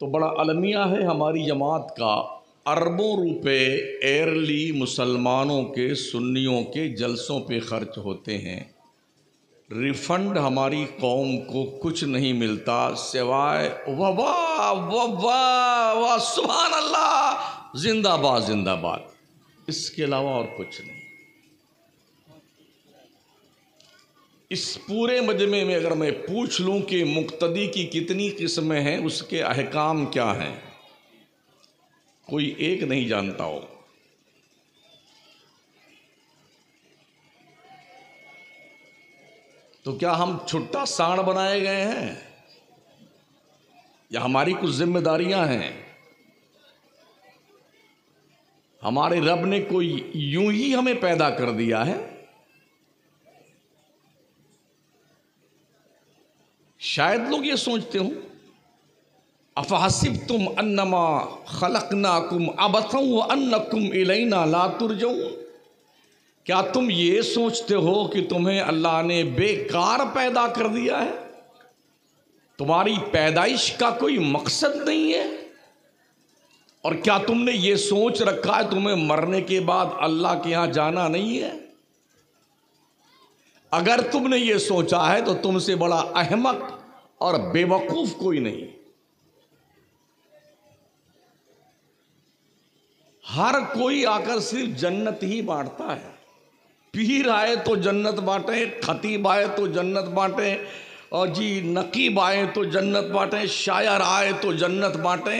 तो बड़ा अलमिया है हमारी जमात का, अरबों रुपए एयरली मुसलमानों के सुन्नियों के जलसों पे खर्च होते हैं। रिफंड हमारी कौम को कुछ नहीं मिलता सिवाय वाह वाह वाह वाह वाह सुभान अल्लाह जिंदाबाद जिंदाबाद, इसके अलावा और कुछ नहीं। इस पूरे मजमे में अगर मैं पूछ लूं कि मुक्तदी की कितनी किस्में हैं, उसके अहकाम क्या हैं, कोई एक नहीं जानता हो। तो क्या हम छुट्टा सांड बनाए गए हैं या हमारी कुछ जिम्मेदारियां हैं? हमारे रब ने कोई यूं ही हमें पैदा कर दिया है? शायद लोग ये सोचते हो अफहसिबतुम अन्नमा खलकनाकुम अबथन व अन्नकुम इलैना ला तुरजऊन, क्या तुम ये सोचते हो कि तुम्हें अल्लाह ने बेकार पैदा कर दिया है? तुम्हारी पैदाइश का कोई मकसद नहीं है? और क्या तुमने ये सोच रखा है तुम्हें मरने के बाद अल्लाह के यहां जाना नहीं है? अगर तुमने ये सोचा है तो तुमसे बड़ा अहमक और बेवकूफ कोई नहीं। हर कोई आकर सिर्फ जन्नत ही बांटता है। पीर आए तो जन्नत बांटे, खतीब आए तो जन्नत बांटे, और जी नकीब आए तो जन्नत बांटे, शायर आए तो जन्नत बांटे।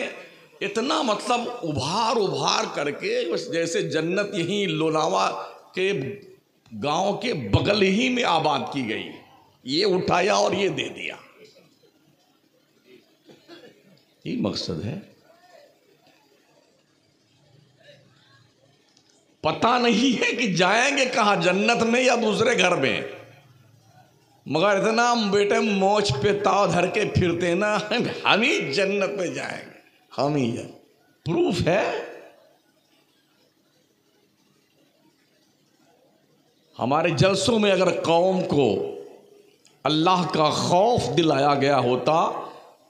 इतना मतलब उभार उभार करके जैसे जन्नत यहीं लोनावा के गांव के बगल ही में आबाद की गई, ये उठाया और ये दे दिया, ये मकसद है। पता नहीं है कि जाएंगे कहां, जन्नत में या दूसरे घर में, मगर इतना हम बेटे मोच पे ताव धर के फिरते ना, हम ही जन्नत में जाएंगे, हम ही है। प्रूफ है। हमारे जलसों में अगर कौम को अल्लाह का खौफ दिलाया गया होता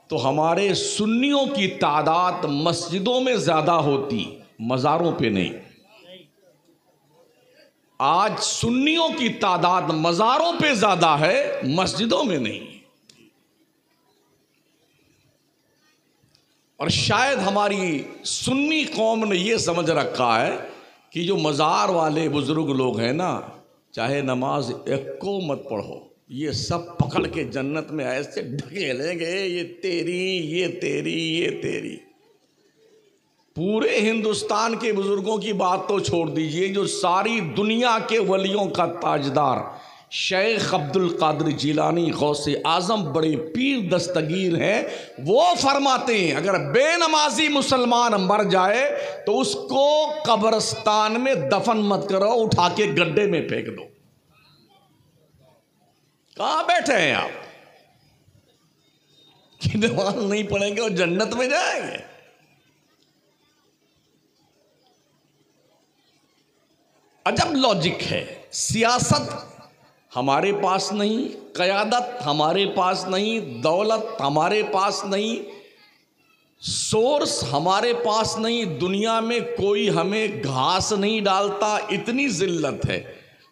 तो हमारे सुन्नियों की तादाद मस्जिदों में ज्यादा होती, मज़ारों पे नहीं। आज सुन्नियों की तादाद मज़ारों पे ज्यादा है, मस्जिदों में नहीं। और शायद हमारी सुन्नी कौम ने यह समझ रखा है कि जो मज़ार वाले बुजुर्ग लोग हैं ना, चाहे नमाज एक को मत पढ़ो, ये सब पकड़ के जन्नत में ऐसे ढकेलेंगे, ये तेरी ये तेरी ये तेरी। पूरे हिंदुस्तान के बुजुर्गों की बात तो छोड़ दीजिए, जो सारी दुनिया के वलियों का ताजदार शेख अब्दुल कादिर जिलानी गौसे आजम बड़े पीर दस्तगीर हैं, वो फरमाते हैं अगर बेनमाजी मुसलमान मर जाए तो उसको कब्रिस्तान में दफन मत करो, उठा के गड्ढे में फेंक दो। कहां बैठे हैं आप कि नमाज नहीं पढ़ेंगे और जन्नत में जाएंगे? अजब लॉजिक है। सियासत हमारे पास नहीं, क़यादत हमारे पास नहीं, दौलत हमारे पास नहीं, सोर्स हमारे पास नहीं, दुनिया में कोई हमें घास नहीं डालता, इतनी जिल्लत है,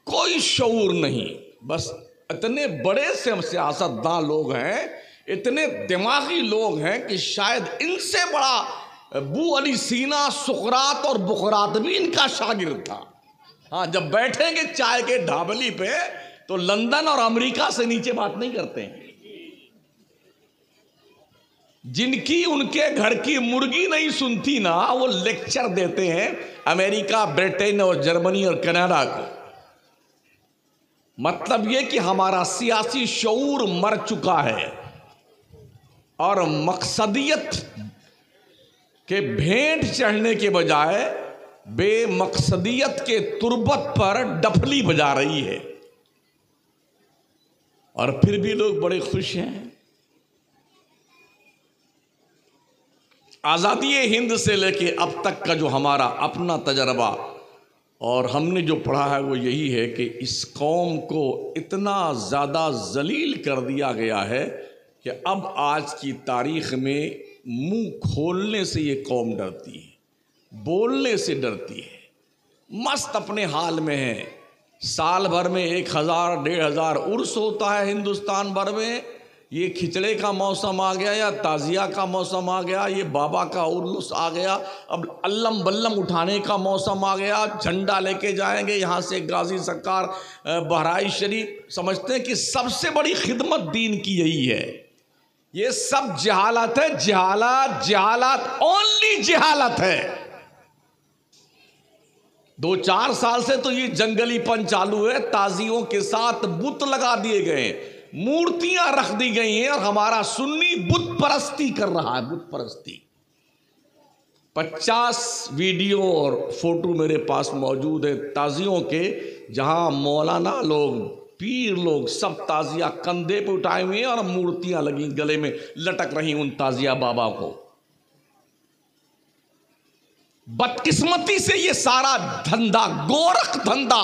कोई शऊर नहीं। बस इतने बड़े से हम सियासतदान लोग हैं, इतने दिमागी लोग हैं कि शायद इनसे बड़ा अबू अली सीना, सुकरात और बुखरात भी इनका शागिर्द था। हाँ, जब बैठेंगे चाय के ढाबली पे तो लंदन और अमेरिका से नीचे बात नहीं करते हैं। जिनकी उनके घर की मुर्गी नहीं सुनती ना, वो लेक्चर देते हैं अमेरिका, ब्रिटेन और जर्मनी और कनाडा को। मतलब ये कि हमारा सियासी शऊर मर चुका है और मकसदियत के भेंट चढ़ने के बजाय बेमकसदियत के तुरबत पर डफली बजा रही है। और फिर भी लोग बड़े खुश हैं। आज़ादी हिंद से लेके अब तक का जो हमारा अपना तजर्बा और हमने जो पढ़ा है वो यही है कि इस कौम को इतना ज़्यादा जलील कर दिया गया है कि अब आज की तारीख़ में मुंह खोलने से ये कौम डरती है, बोलने से डरती है। मस्त अपने हाल में है। साल भर में 1000 1500 उर्स होता है हिंदुस्तान भर में। ये खिचड़े का मौसम आ गया या ताज़िया का मौसम आ गया, ये बाबा का उर्स आ गया, अब अल्लम बल्लम उठाने का मौसम आ गया, झंडा लेके जाएंगे यहाँ से गाजी सरकार बहराइच शरीफ। समझते हैं कि सबसे बड़ी खिदमत दीन की यही है। ये सब जहालत है, जहालत जहालत, ओनली जहालत है। 2-4 साल से तो ये जंगलीपन चालू है। ताजियों के साथ बुत लगा दिए गए, मूर्तियां रख दी गई हैं और हमारा सुन्नी बुत परस्ती कर रहा है, बुत परस्ती। 50 वीडियो और फोटो मेरे पास मौजूद है ताजियों के, जहां मौलाना लोग, पीर लोग सब ताजिया कंधे पे उठाए हुए हैं और मूर्तियां लगी गले में लटक रही उन ताजिया बाबा को। बदकिस्मती से ये सारा धंधा, गोरख धंधा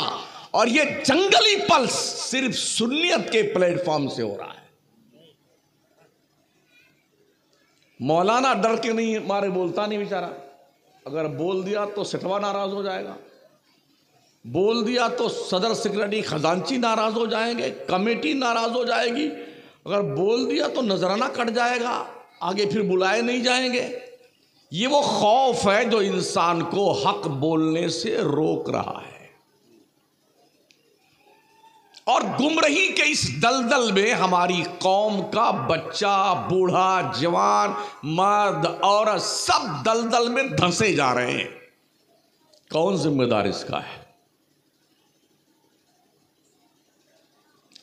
और ये जंगली पल्स सिर्फ सुन्नियत के प्लेटफॉर्म से हो रहा है। मौलाना डर के नहीं मारे बोलता नहीं बेचारा। अगर बोल दिया तो सिटवा नाराज हो जाएगा, बोल दिया तो सदर सेक्रेटरी खजांची नाराज हो जाएंगे, कमेटी नाराज हो जाएगी। अगर बोल दिया तो नजराना कट जाएगा, आगे फिर बुलाए नहीं जाएंगे। ये वो खौफ है जो इंसान को हक बोलने से रोक रहा है। और गुमराही के इस दलदल में हमारी कौम का बच्चा, बूढ़ा, जवान, मर्द, औरत सब दलदल में धंसे जा रहे हैं। कौन जिम्मेदार इसका है?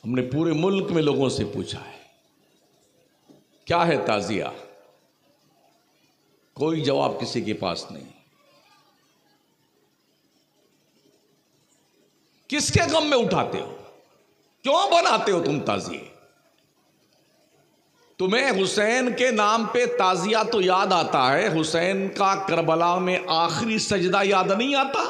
हमने पूरे मुल्क में लोगों से पूछा है क्या है ताजिया, कोई जवाब किसी के पास नहीं। किसके गम में उठाते हो? क्यों बनाते हो तुम ताजिए? तुम्हें हुसैन के नाम पे ताजिया तो याद आता है, हुसैन का करबला में आखिरी सजदा याद नहीं आता?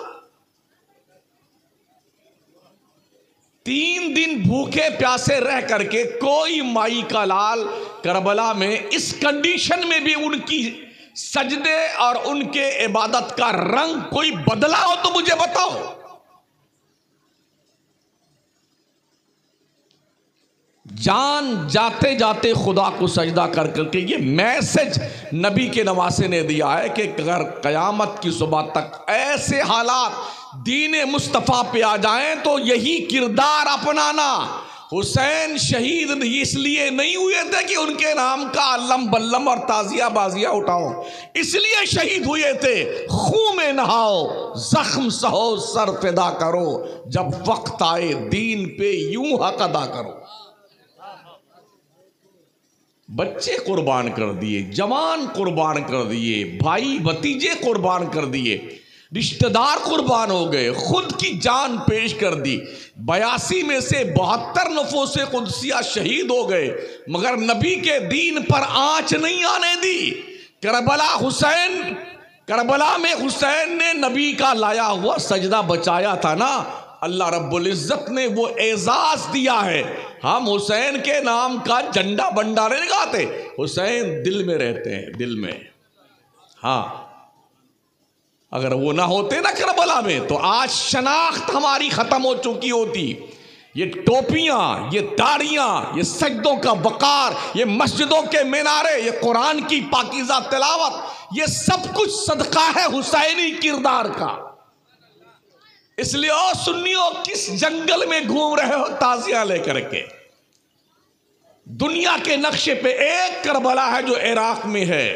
3 दिन भूखे प्यासे रह करके कोई माई का लाल करबला में इस कंडीशन में भी उनकी सजदे और उनके इबादत का रंग कोई बदला हो तो मुझे बताओ। जान जाते जाते खुदा को सजदा कर करके ये मैसेज नबी के नवासे ने दिया है कि अगर कयामत की सुबह तक ऐसे हालात दीन मुस्तफ़ा पे आ जाएं तो यही किरदार अपनाना। हुसैन शहीद इसलिए नहीं हुए थे कि उनके नाम का अल्लम बल्लम और ताजिया बाजिया उठाओ, इसलिए शहीद हुए थे खून में नहाओ, जख्म सहो, सर फिदा करो, जब वक्त आए दीन पे यूं हक अदा करो। बच्चे कुर्बान कर दिए, जवान कुर्बान कर दिए, भाई भतीजे कुर्बान कर दिए, रिश्तेदार कुर्बान हो गए, खुद की जान पेश कर दी। 82 में से 72 नफोसे कुदसिया शहीद हो गए, मगर नबी के दीन पर आंच नहीं आने दी। करबला में हुसैन ने नबी का लाया हुआ सजदा बचाया था ना, अल्लाह रब्बुल इज्जत ने वो एजाज दिया है। हम हुसैन के नाम का झंडा बंडा नहीं लगाते, हुसैन दिल में रहते हैं, दिल में। हाँ, अगर वो ना होते ना करबला में तो आज शनाख्त हमारी खत्म हो चुकी होती। ये टोपियां, ये दाढ़ियां, ये सजदों का वकार, ये मस्जिदों के मीनारे, ये कुरान की पाकीज़ा तिलावत, ये सब कुछ सदका है हुसैनी किरदार का। इसलिए ओ सुन्नियों, किस जंगल में घूम रहे हो ताजिया लेकर के? दुनिया के नक्शे पे एक करबला है जो इराक में है।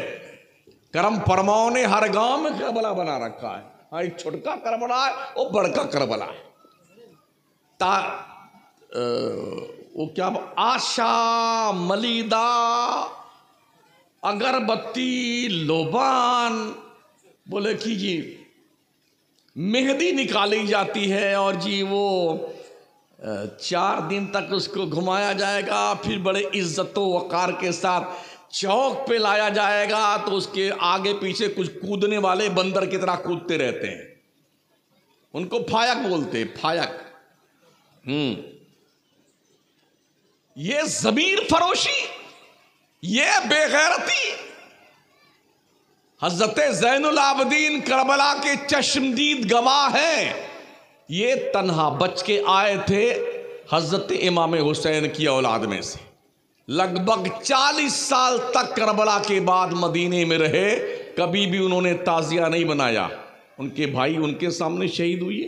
करम फरमाओ ने हर गांव में करबला बना रखा है। हाँ, एक छोटका करबला है, वो बड़का करबला है। वो क्या, आशा, मलीदा, अगरबत्ती, लोबान, बोले कि जी मेहंदी निकाली जाती है और जी वो 4 दिन तक उसको घुमाया जाएगा, फिर बड़े इज्जत वकार के साथ चौक पे लाया जाएगा, तो उसके आगे पीछे कुछ कूदने वाले बंदर की तरह कूदते रहते हैं, उनको फायक बोलते हैं, फायक। ये जमीर फरोशी, ये बेगैरती, हजरत ज़ैनुल आबदीन करबला के चश्मदीद गवाह हैं। ये तन्हा बच के आए थे हजरत इमाम हुसैन की औलाद में से। लगभग 40 साल तक करबला के बाद मदीने में रहे, कभी भी उन्होंने ताजिया नहीं बनाया। उनके भाई उनके सामने शहीद हुए,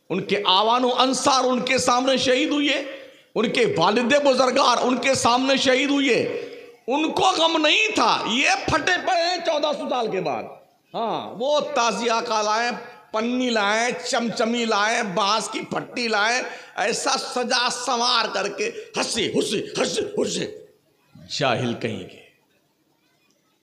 उनके आवानो अंसार उनके सामने शहीद हुए, उनके वालिदे बुजुर्गार उनके सामने शहीद हुए। उनको गम नहीं था, ये फटे पड़े हैं 1400 साल के बाद। हाँ, वो ताजिया का लाए, पन्नी लाए, चमचमी लाए, बांस की फट्टी लाए, ऐसा सजा संवार करके हंसे हुसे हंसे हुसे। जाहिल कहीं के,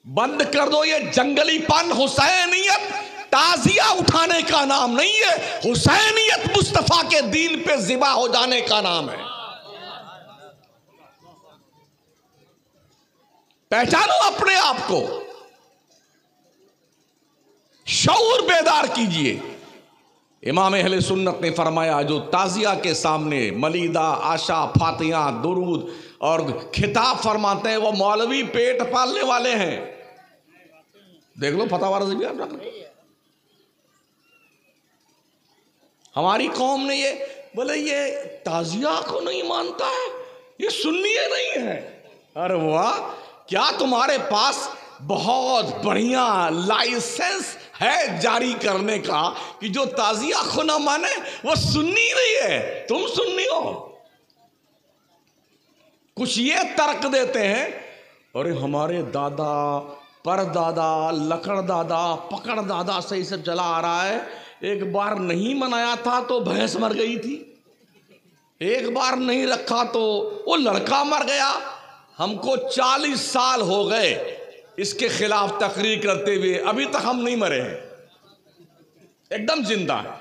बंद कर दो ये जंगलीपन। हुसैनियत ताजिया उठाने का नाम नहीं है, हुसैनियत मुस्तफा के दीन पे जिबा हो जाने का नाम है। पहचानो अपने आप को, शऊर बेदार कीजिए। इमाम अहले सुन्नत ने फरमाया, जो ताजिया के सामने मलीदा, आशा, फातिहा, दुरूद और खिताब फरमाते हैं, वो मौलवी पेट पालने वाले हैं। देख लो फतवा रज़ी भी आप। हमारी कौम ने ये बोले, ये ताजिया को नहीं मानता है, ये सुन्नी नहीं है। अरे वाह, क्या तुम्हारे पास बहुत बढ़िया लाइसेंस है जारी करने का कि जो ताजिया को ना माने वो सुन्नी नहीं है, तुम सुन्नी हो। कुछ ये तर्क देते हैं, अरे हमारे दादा, परदादा, लकड़ दादा, पकड़ दादा से सब चला आ रहा है। एक बार नहीं मनाया था तो भैंस मर गई थी, एक बार नहीं रखा तो वो लड़का मर गया। हमको 40 साल हो गए इसके खिलाफ तकरीर करते हुए, अभी तक हम नहीं मरे हैं, एकदम जिंदा है।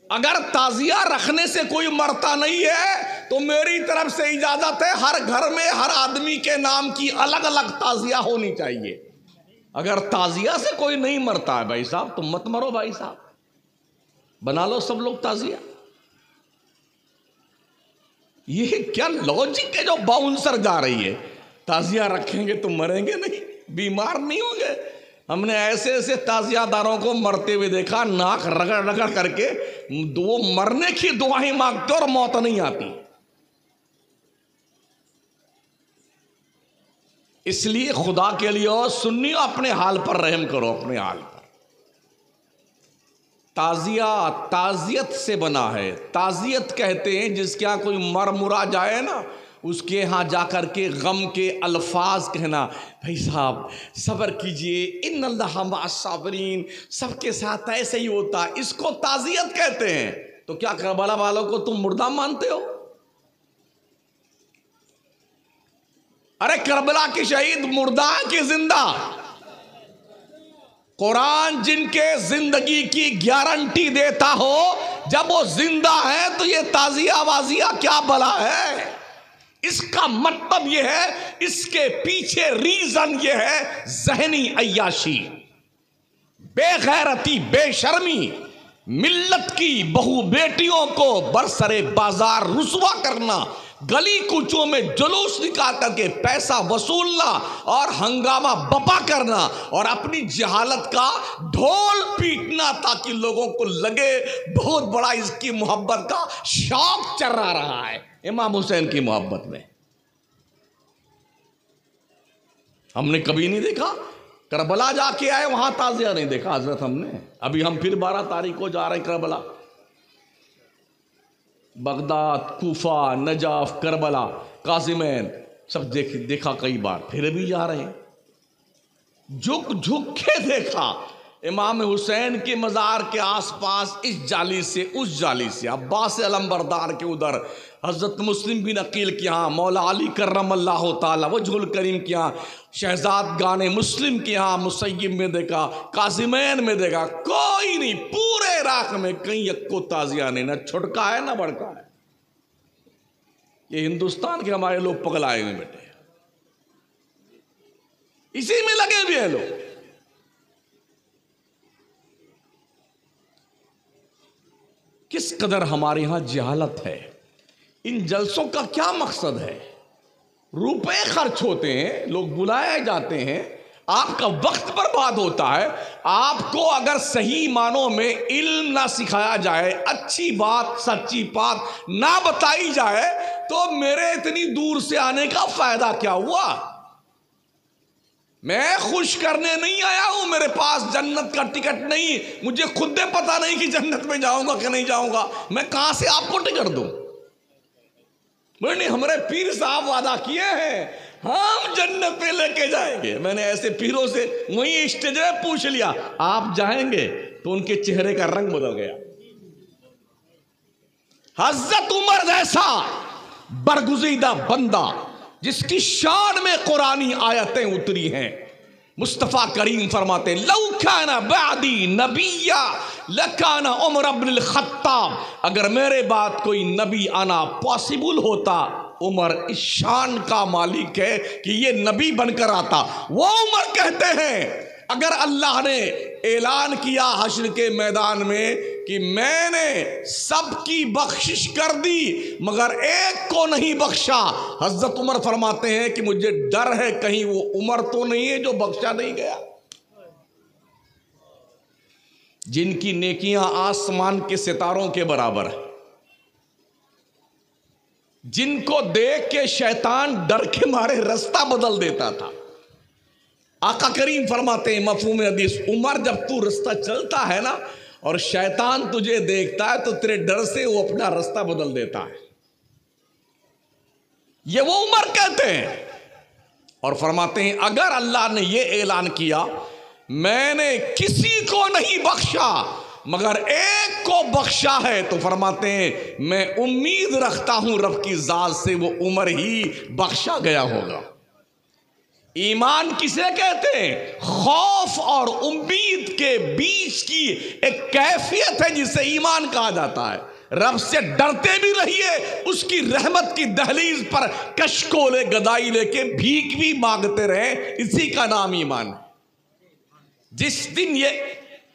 अगर ताजिया रखने से कोई मरता नहीं है तो मेरी तरफ से इजाजत है, हर घर में हर आदमी के नाम की अलग अलग ताजिया होनी चाहिए। अगर ताजिया से कोई नहीं मरता है भाई साहब, तुम मत मरो भाई साहब, बना लो सब लोग ताजिया। ये क्या लॉजिक है जो बाउंसर जा रही है? ताजिया रखेंगे तो मरेंगे नहीं, बीमार नहीं होंगे। हमने ऐसे ऐसे ताजियादारों को मरते हुए देखा, नाक रगड़ रगड़ करके वो मरने की दुआएं मांगते और मौत नहीं आती। इसलिए खुदा के लिए सुन्नी अपने हाल पर रहम करो, अपने हाल पर। ताजिया ताजियत से बना है। ताजियत कहते हैं जिसके यहाँ कोई मर मुरा जाए ना, उसके यहाँ जाकर के गम के अल्फाज कहना, भाई साहब सब्र कीजिए, इन्नल्लाह मअस-साबिरीन, सबके साथ ऐसे ही होता है, इसको ताजियत कहते हैं। तो क्या करबला वालों को तुम मुर्दा मानते हो? अरे करबला के शहीद मुर्दा है कि जिंदा? कुरान जिनके जिंदगी की गारंटी देता हो, जब वो जिंदा है तो ये ताजिया वाजिया क्या भला है? इसका मतलब ये है, इसके पीछे रीजन ये है जहनी अय्याशी, बेगैरती, बेशर्मी, मिल्लत की बहु बेटियों को बरसरे बाजार रुसवा करना, गली कूचों में जुलूस निकाल करके पैसा वसूलना और हंगामा बपा करना और अपनी जहालत का ढोल पीटना, ताकि लोगों को लगे बहुत बड़ा इसकी मोहब्बत का शौक चढ़ा रहा है इमाम हुसैन की मोहब्बत में। हमने कभी नहीं देखा, करबला जाके आए वहां ताजिया नहीं देखा हजरत हमने। अभी हम फिर 12 तारीख को जा रहे हैं Karbala, Baghdad, Kufa, Najaf, Karbala, काजिमैन सब देखा कई बार, फिर भी जा रहे हैं। झुक झुक के देखा इमाम हुसैन के मज़ार के आसपास, इस जाली से उस जाली से, अब्बास अलमबरदार के उधर, हज़रत मुस्लिम बिन अकील के यहाँ, मौला अली करमल्लाहु ताला वजहुल करीम के यहाँ, शहजाद गाने मुस्लिम के यहाँ मुसय्यब में देखा, काजिमैन में देखा, कोई नहीं, पूरे इराक में कहीं एक को ताजिया नहीं, ना छुटका है ना बड़का है। ये हिंदुस्तान के हमारे लोग पगलाए हुए बेटे, इसी में लगे हुए हैं लोग। किस कदर हमारे यहां जहालत है। इन जलसों का क्या मकसद है? रुपए खर्च होते हैं, लोग बुलाए जाते हैं, आपका वक्त बर्बाद होता है। आपको अगर सही मानों में इल्म ना सिखाया जाए, अच्छी बात सच्ची बात ना बताई जाए, तो मेरे इतनी दूर से आने का फायदा क्या हुआ? मैं खुश करने नहीं आया हूं, मेरे पास जन्नत का टिकट नहीं, मुझे खुद पता नहीं कि जन्नत में जाऊंगा कि नहीं जाऊंगा, मैं कहां से आपको टिकट दूं? नहीं, हमारे पीर साहब वादा किए हैं हम जन्नत में लेके जाएंगे। मैंने ऐसे पीरों से वहीं स्टेज में पूछ लिया, आप जाएंगे? तो उनके चेहरे का रंग बदल गया। हजरत उमर जैसा बरगुज़ीदा बंदा जिसकी शान में कुरानी आयतें उतरी हैं, मुस्तफ़ा करीम फरमाते लौ काना बादी नबिया लकाना उमर इब्नुल खत्ताब, अगर मेरे बाद कोई नबी आना पॉसिबल होता, उमर इस शान का मालिक है कि ये नबी बनकर आता। वो उमर कहते हैं अगर अल्लाह ने ऐलान किया हश्र के मैदान में कि मैंने सबकी बख्शिश कर दी मगर एक को नहीं बख्शा, हजरत उमर फरमाते हैं कि मुझे डर है कहीं वो उमर तो नहीं है जो बख्शा नहीं गया। जिनकी नेकियां आसमान के सितारों के बराबर है, जिनको देख के शैतान डर के मारे रास्ता बदल देता था। आका करीम फरमाते हैं मफहूम हदीस, उमर जब तू रास्ता चलता है ना और शैतान तुझे देखता है तो तेरे डर से वो अपना रास्ता बदल देता है। ये वो उमर कहते हैं और फरमाते हैं अगर अल्लाह ने ये ऐलान किया मैंने किसी को नहीं बख्शा मगर एक को बख्शा है, तो फरमाते हैं मैं उम्मीद रखता हूं रब की जात से वो उमर ही बख्शा गया होगा। ईमान किसे कहते हैं? खौफ और उम्मीद के बीच की एक कैफियत है जिसे ईमान कहा जाता है। रब से डरते भी रहिए, उसकी रहमत की दहलीज पर कशकोले गदाई लेके भीख भी मांगते रहे, इसी का नाम ईमान है। जिस दिन ये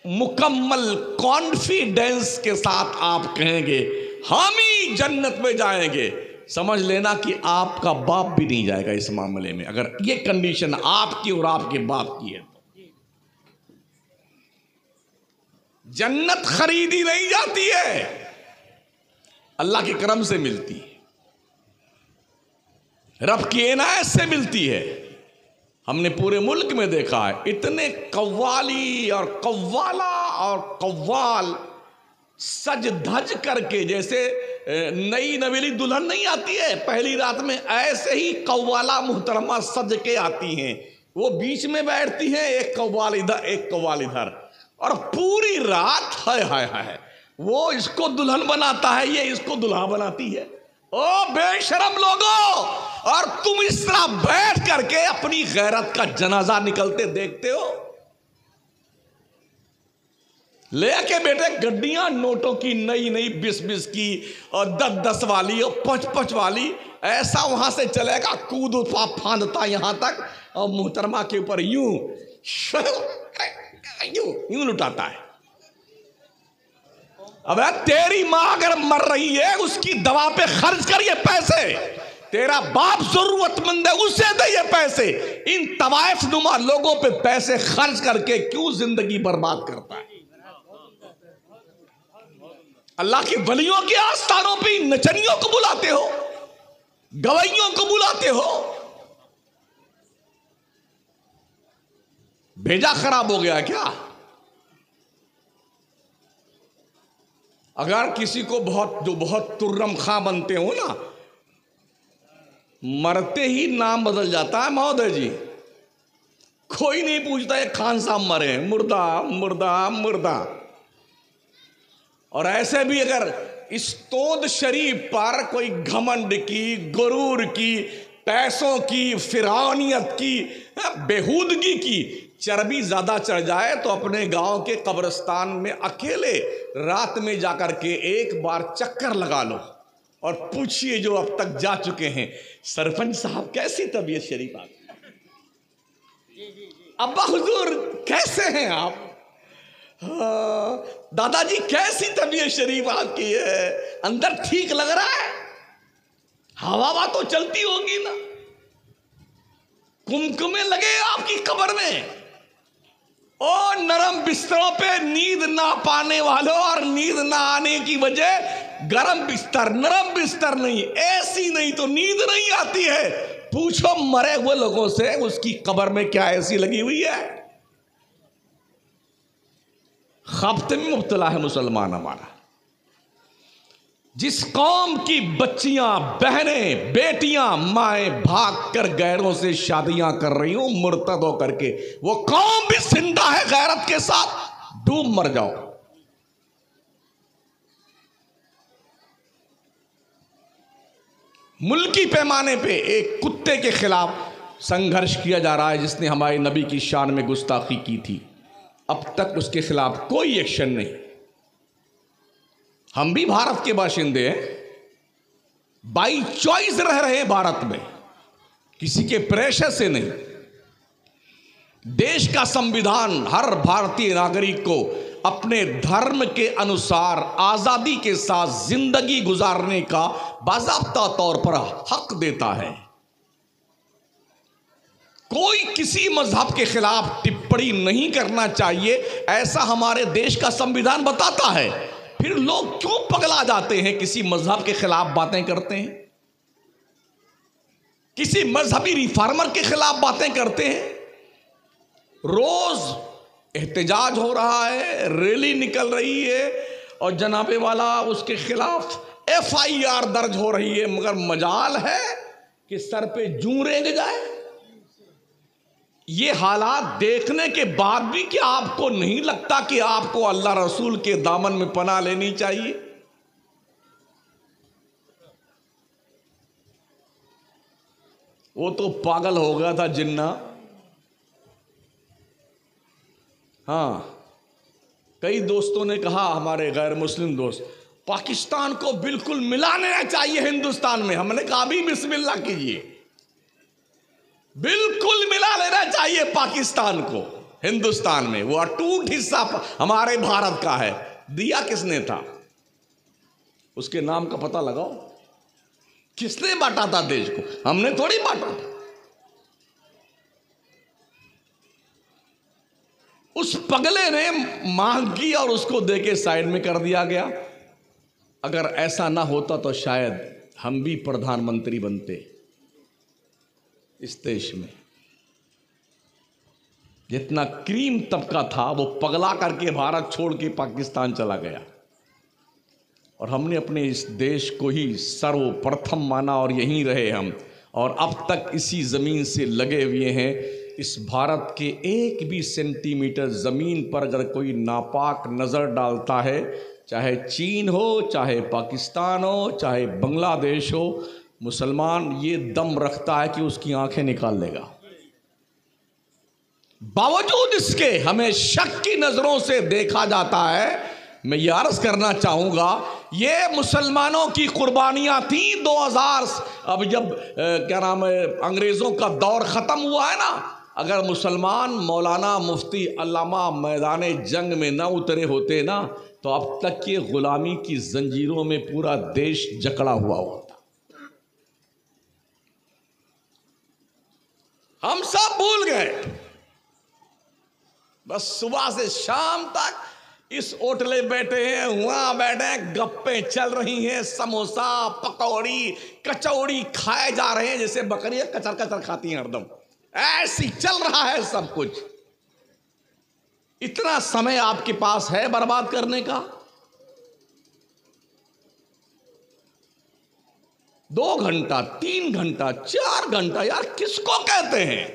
मुकम्मल कॉन्फिडेंस के साथ आप कहेंगे हम ही जन्नत में जाएंगे, समझ लेना कि आपका बाप भी नहीं जाएगा इस मामले में, अगर ये कंडीशन आपकी और आपके बाप की है तो। जन्नत खरीदी नहीं जाती है, अल्लाह के करम से मिलती है, रब की इनायत से मिलती है। हमने पूरे मुल्क में देखा है इतने कव्वाली और कव्वाला और कव्वाल सज धज करके, जैसे नई नवेली दुल्हन नहीं आती है पहली रात में, ऐसे ही कव्वाला मुहतरमा सज के आती हैं। वो बीच में बैठती हैं, एक कव्वाल इधर एक कव्वाल इधर, और पूरी रात हाय हाय हाय वो इसको दुल्हन बनाता है, ये इसको दुल्हा बनाती है। ओ बेशरम लोगों, और तुम इस तरह बैठ करके अपनी गैरत का जनाजा निकलते देखते हो। ले के बेटे गड्डियां नोटों की, नई नई 20-20 की और 10-10 वाली और 5-5 वाली, ऐसा वहां से चलेगा कूद फांदता यहां तक, और मुहतरमा के ऊपर यूं यूं यूं लुटाता है। अब तेरी मां अगर मर रही है उसकी दवा पे खर्च करिए पैसे, तेरा बाप जरूरतमंद है उसे दे ये पैसे। इन तवाइफ नुमा लोगों पे पैसे खर्च करके क्यों जिंदगी बर्बाद करता है? अल्लाह के वलियों के आस्थानों पे नचनियों को बुलाते हो, गवैयों को बुलाते हो। भेजा खराब हो गया क्या? अगर किसी को बहुत तुर्रम खां बनते हो ना, मरते ही नाम बदल जाता है महोदय जी। कोई नहीं पूछता है खान साहब मरे, मुर्दा मुर्दा मुर्दा। और ऐसे भी अगर इस तोद शरीफ पर कोई घमंड की, गुरूर की, पैसों की, फिरौनियत की, बेहूदगी की चर्बी ज्यादा चढ़ जाए तो अपने गांव के कब्रिस्तान में अकेले रात में जाकर के एक बार चक्कर लगा लो और पूछिए जो अब तक जा चुके हैं, सरपंच साहब कैसी तबीयत शरीफ आपकी? अब्बा हुजूर कैसे हैं आप? दादाजी कैसी तबीयत शरीफ आपकी है? अंदर ठीक लग रहा है? हवा तो चलती होगी ना? कुमकुमे लगे आपकी कब्र में। ओ नरम बिस्तरों पे नींद ना पाने वालों, और नींद ना आने की वजह गरम बिस्तर, नरम बिस्तर नहीं, ऐसी नहीं तो नींद नहीं आती है। पूछो मरे हुए लोगों से उसकी कब्र में क्या ऐसी लगी हुई है। खफ्ते में मुब्तला है मुसलमान हमारा। जिस कौम की बच्चियां, बहनें, बेटियां, माएं भाग कर गैरों से शादियां कर रही हूं मुर्तद होकर के, वो कौम भी जिंदा है गैरत के साथ। डूब मर जाओ। मुल्की पैमाने पे एक कुत्ते के खिलाफ संघर्ष किया जा रहा है जिसने हमारे नबी की शान में गुस्ताखी की थी। अब तक उसके खिलाफ कोई एक्शन नहीं। हम भी भारत के बाशिंदे हैं, बाई चॉइस रह रहे हैं भारत में, किसी के प्रेशर से नहीं। देश का संविधान हर भारतीय नागरिक को अपने धर्म के अनुसार आजादी के साथ जिंदगी गुजारने का बाज़ाब्ता तौर पर हक देता है। कोई किसी मजहब के खिलाफ टिप्पणी नहीं करना चाहिए, ऐसा हमारे देश का संविधान बताता है। फिर लोग क्यों पगला जाते हैं, किसी मजहब के खिलाफ बातें करते हैं, किसी मजहबी रिफॉर्मर के खिलाफ बातें करते हैं। रोज एहतजाज हो रहा है, रैली निकल रही है और जनाबे वाला उसके खिलाफ FIR दर्ज हो रही है, मगर मजाल है कि सर पे जूं रेंग जाए। ये हालात देखने के बाद भी क्या आपको नहीं लगता कि आपको अल्लाह रसूल के दामन में पनाह लेनी चाहिए? वो तो पागल हो गया था जिन्ना। हाँ, कई दोस्तों ने कहा, हमारे गैर मुस्लिम दोस्त, पाकिस्तान को बिल्कुल मिला लेना चाहिए हिंदुस्तान में। हमने कहा भी बिस्मिल्लाह कीजिए, बिल्कुल मिला लेना चाहिए पाकिस्तान को हिंदुस्तान में। वो अटूट हिस्सा हमारे भारत का है। दिया किसने था, उसके नाम का पता लगाओ। किसने बांटा था देश को? हमने थोड़ी बांटा था। उस पगले ने मांग की और उसको देके साइड में कर दिया गया। अगर ऐसा ना होता तो शायद हम भी प्रधानमंत्री बनते इस देश में। जितना क्रीम तबका था वो पगला करके भारत छोड़ के पाकिस्तान चला गया, और हमने अपने इस देश को ही सर्वप्रथम माना और यहीं रहे हम, और अब तक इसी ज़मीन से लगे हुए हैं। इस भारत के एक भी सेंटीमीटर ज़मीन पर अगर कोई नापाक नज़र डालता है, चाहे चीन हो, चाहे पाकिस्तान हो, चाहे बांग्लादेश हो, मुसलमान ये दम रखता है कि उसकी आंखें निकाल लेगा। बावजूद इसके हमें शक की नज़रों से देखा जाता है। मैं ये अर्ज़ करना चाहूँगा, ये मुसलमानों की कुर्बानियाँ थी 2000। अब जब क्या नाम है, अंग्रेज़ों का दौर ख़त्म हुआ है ना, अगर मुसलमान मौलाना मुफ्ती अल्लामा मैदान जंग में ना उतरे होते ना, तो अब तक ये ग़ुलामी की जंजीरों में पूरा देश जकड़ा हुआ होता। हम सब भूल गए। बस सुबह से शाम तक इस होटले बैठे हैं, वहां बैठे हैं, गप्पे चल रही हैं, समोसा पकौड़ी कचौड़ी खाए जा रहे हैं, जैसे बकरियां कचर कचर खाती हैं हरदम। ऐसी चल रहा है सब कुछ। इतना समय आपके पास है बर्बाद करने का? 2 घंटा, 3 घंटा, 4 घंटा, यार किसको कहते हैं?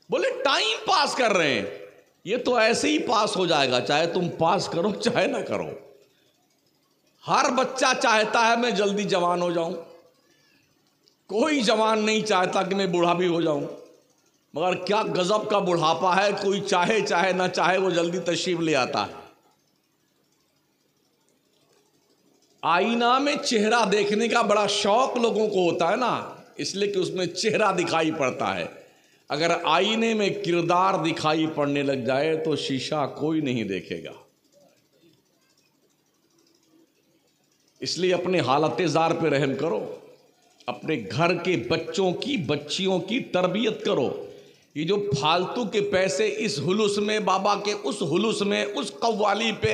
बोले टाइम पास कर रहे हैं। ये तो ऐसे ही पास हो जाएगा, चाहे तुम पास करो चाहे ना करो। हर बच्चा चाहता है मैं जल्दी जवान हो जाऊं, कोई जवान नहीं चाहता कि मैं बूढ़ा भी हो जाऊं। मगर क्या गजब का बुढ़ापा है, कोई चाहे चाहे ना चाहे वो जल्दी तशरीफ ले आता है। आईना में चेहरा देखने का बड़ा शौक लोगों को होता है ना, इसलिए कि उसमें चेहरा दिखाई पड़ता है। अगर आईने में किरदार दिखाई पड़ने लग जाए तो शीशा कोई नहीं देखेगा। इसलिए अपने हालत ज़ार पे रहम करो, अपने घर के बच्चों की बच्चियों की तरबियत करो। ये जो फालतू के पैसे इस हुलूस में, बाबा के उस हुलूस में, उस कव्वाली पे,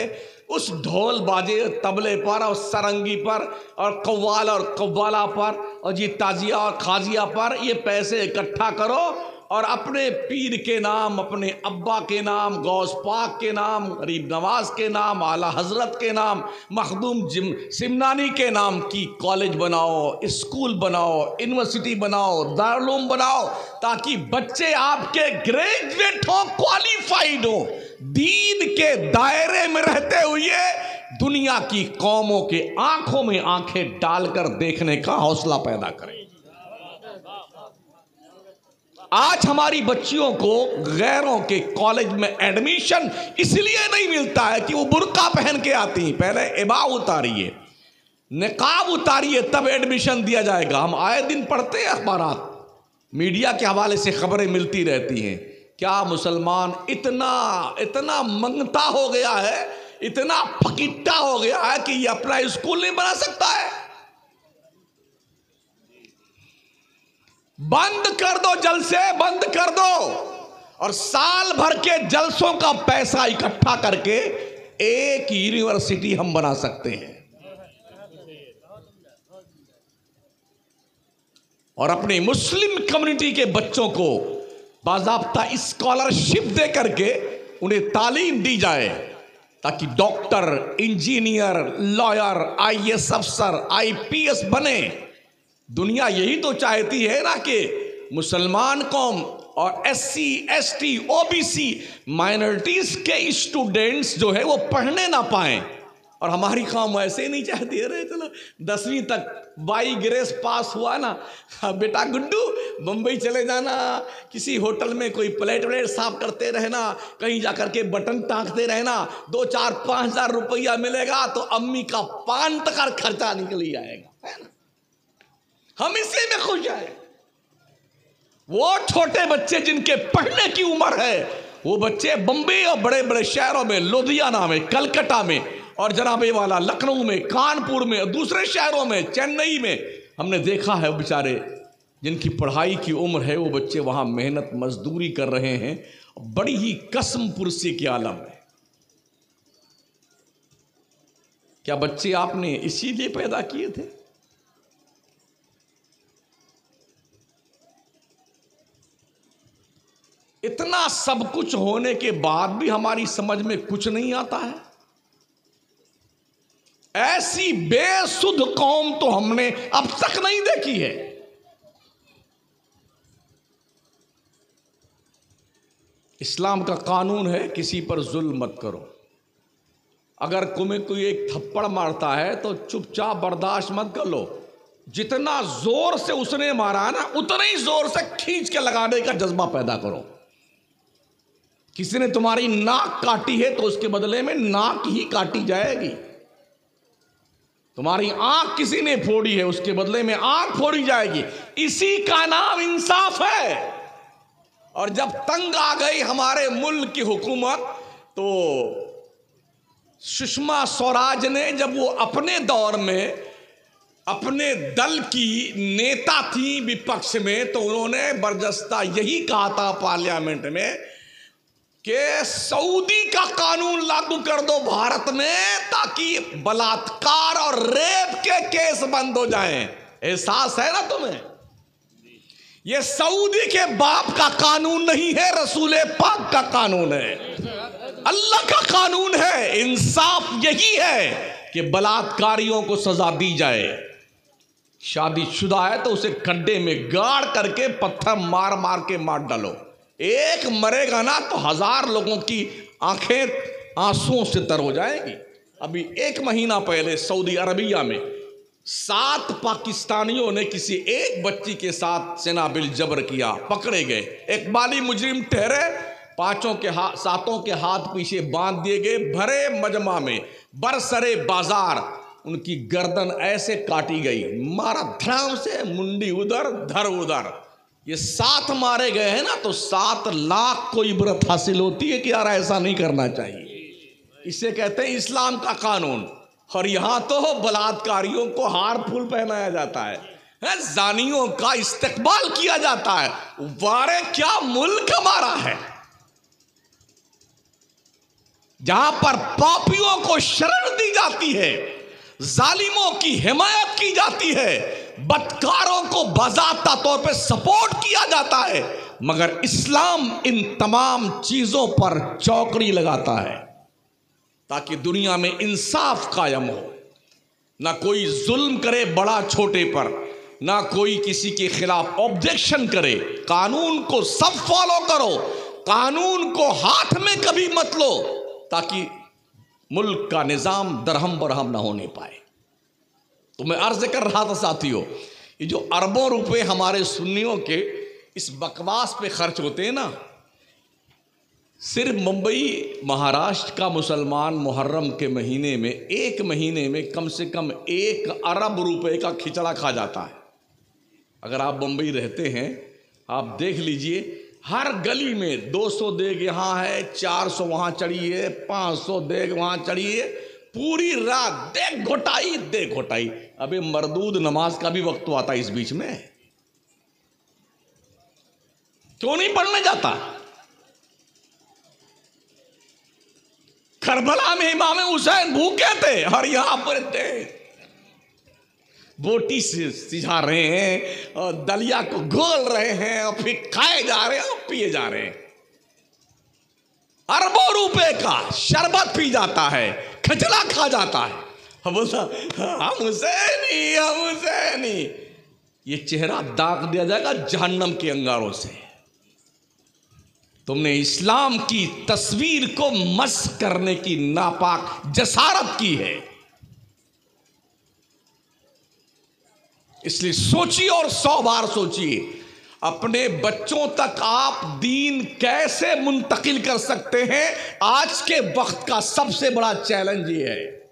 उस ढोल बाजे तबले पर और सरंगी पर और कव्वाल और कव्वाला पर और ये ताजिया और खाजिया पर, ये पैसे इकट्ठा करो और अपने पीर के नाम, अपने अब्बा के नाम, गौस पाक के नाम, गरीब नवाज के नाम, आला हजरत के नाम, मखदूम सिमनानी के नाम की कॉलेज बनाओ, स्कूल बनाओ, यूनिवर्सिटी बनाओ, दारुल बनाओ, ताकि बच्चे आपके ग्रेजुएट हो, क्वालिफाइड हो, दीन के दायरे में रहते हुए दुनिया की कौमों के आंखों में आंखें डालकर देखने का हौसला पैदा करें। आज हमारी बच्चियों को गैरों के कॉलेज में एडमिशन इसलिए नहीं मिलता है कि वो बुर्का पहन के आती हैं। पहले इबा उतारिए, निकाब उतारिए, तब एडमिशन दिया जाएगा। हम आए दिन पढ़ते हैं अखबारात, मीडिया के हवाले से खबरें मिलती रहती हैं। क्या मुसलमान इतना मंगता हो गया है, इतना फकीट्टा हो गया है कि ये अपना स्कूल नहीं बना सकता है? बंद कर दो, जलसे बंद कर दो और साल भर के जलसों का पैसा इकट्ठा करके एक यूनिवर्सिटी हम बना सकते हैं और अपनी मुस्लिम कम्युनिटी के बच्चों को बाज़ाब्ता स्कॉलरशिप दे करके उन्हें तालीम दी जाए ताकि डॉक्टर, इंजीनियर, लॉयर, आईएएस अफसर, आईपीएस बने। दुनिया यही तो चाहती है ना कि मुसलमान कौम और एससी, एसटी, ओबीसी माइनॉरिटीज के स्टूडेंट्स जो है वो पढ़ने ना पाएं। और हमारी कौम ऐसे ही नहीं चाहती है। चलो 10वीं तक बाई ग्रेस पास हुआ ना, बेटा गुड्डू बम्बई चले जाना, किसी होटल में कोई प्लेट साफ करते रहना, कहीं जाकर के बटन टाँकते रहना, 2, 4, 5 हज़ार रुपया मिलेगा तो अम्मी का 5 तक का खर्चा निकल ही आएगा, है ना। हम इसी में खुश हैं। वो छोटे बच्चे जिनके पढ़ने की उम्र है, वो बच्चे बम्बई और बड़े बड़े शहरों में, लुधियाना में, कलकत्ता में और जनाबे वाला लखनऊ में, कानपुर में, दूसरे शहरों में, चेन्नई में, हमने देखा है वो बेचारे जिनकी पढ़ाई की उम्र है, वो बच्चे वहाँ मेहनत मजदूरी कर रहे हैं, बड़ी ही कसम पुरसी के आलम है। क्या बच्चे आपने इसीलिए पैदा किए थे? इतना सब कुछ होने के बाद भी हमारी समझ में कुछ नहीं आता है। ऐसी बेसुध कौम तो हमने अब तक नहीं देखी है। इस्लाम का कानून है किसी पर जुल्म मत करो। अगर तुम्हें कोई एक थप्पड़ मारता है तो चुपचाप बर्दाश्त मत कर लो। जितना जोर से उसने मारा ना, उतना ही जोर से खींच के लगाने का जज्बा पैदा करो। किसी ने तुम्हारी नाक काटी है तो उसके बदले में नाक ही काटी जाएगी। तुम्हारी आंख किसी ने फोड़ी है, उसके बदले में आंख फोड़ी जाएगी। इसी का नाम इंसाफ है। और जब तंग आ गई हमारे मुल्क की हुकूमत, तो सुषमा स्वराज ने, जब वो अपने दौर में अपने दल की नेता थी विपक्ष में, तो उन्होंने बरजस्ता यही कहा था पार्लियामेंट में कि सऊदी का कानून लागू कर दो भारत में, ताकि बलात्कार और रेप के केस बंद हो जाएं। एहसास है ना तुम्हें? ये सऊदी के बाप का कानून नहीं है, रसूल पाक का कानून है, अल्लाह का कानून है। इंसाफ यही है कि बलात्कारियों को सजा दी जाए। शादीशुदा है तो उसे खड्डे में गाड़ करके पत्थर मार मार के मार डालो। एक मरेगा ना तो 1000 लोगों की आंखें आंसुओं से तर हो जाएंगी। अभी 1 महीना पहले सऊदी अरबिया में 7 पाकिस्तानियों ने किसी एक बच्ची के साथ सेनाबिल जबर किया, पकड़े गए। एक बाली मुजरिम ठहरे, 7 के हाथ पीछे बांध दिए गए। भरे मजमा में बरसरे बाजार उनकी गर्दन ऐसे काटी गई, मारा धड़ाम से, मुंडी उधर धर उधर। ये 7 मारे गए हैं ना, तो 7 लाख को इबरत हासिल होती है कि यार ऐसा नहीं करना चाहिए। इसे कहते हैं इस्लाम का कानून। और यहाँ तो बलात्कारियों को हार फूल पहनाया जाता है। जानियों का इस्तेकबाल किया जाता है। वारे क्या मुल्क हमारा है जहां पर पापियों को शरण दी जाती है, जालिमों की हिमायत की जाती है, बदकारों को बाज़ाब्ता तौर पे सपोर्ट किया जाता है, मगर इस्लाम इन तमाम चीजों पर चौकड़ी लगाता है ताकि दुनिया में इंसाफ कायम हो। ना कोई जुल्म करे बड़ा छोटे पर, ना कोई किसी के खिलाफ ऑब्जेक्शन करे। कानून को सब फॉलो करो, कानून को हाथ में कभी मत लो, ताकि मुल्क का निज़ाम दरहम बरहम ना होने पाए। तो मैं अर्ज कर रहा था साथियों, ये जो अरबों रुपए हमारे सुन्नियों के इस बकवास पे खर्च होते हैं ना, सिर्फ मुंबई महाराष्ट्र का मुसलमान मुहर्रम के महीने में, एक महीने में कम से कम 1 अरब रुपए का खिचड़ा खा जाता है। अगर आप मुंबई रहते हैं, आप देख लीजिए, हर गली में 200 देग यहाँ है, 400 वहाँ चढ़ी है, 500 देग वहाँ चढ़ी है, पूरी रात देग घोटाई। अबे मरदूद नमाज का भी वक्त तो आता है इस बीच में, क्यों नहीं पढ़ने जाता? करबला में इमाम हुसैन भूखे थे और यहां पर थे, बोटी से सिझा रहे हैं और दलिया को घोल रहे हैं और फिर खाए जा रहे हैं और पिए जा रहे हैं। अरबों रुपए का शरबत पी जाता है, खिचड़ा खा जाता है। हम बोलता हम हुसैनी, ये चेहरा दाग दिया जाएगा जहन्नम के अंगारों से। तुमने इस्लाम की तस्वीर को मस्ख करने की नापाक जसारत की है। इसलिए सोचिए और 100 बार सोचिए, अपने बच्चों तक आप दीन कैसे मुंतकिल कर सकते हैं। आज के वक्त का सबसे बड़ा चैलेंज ये है।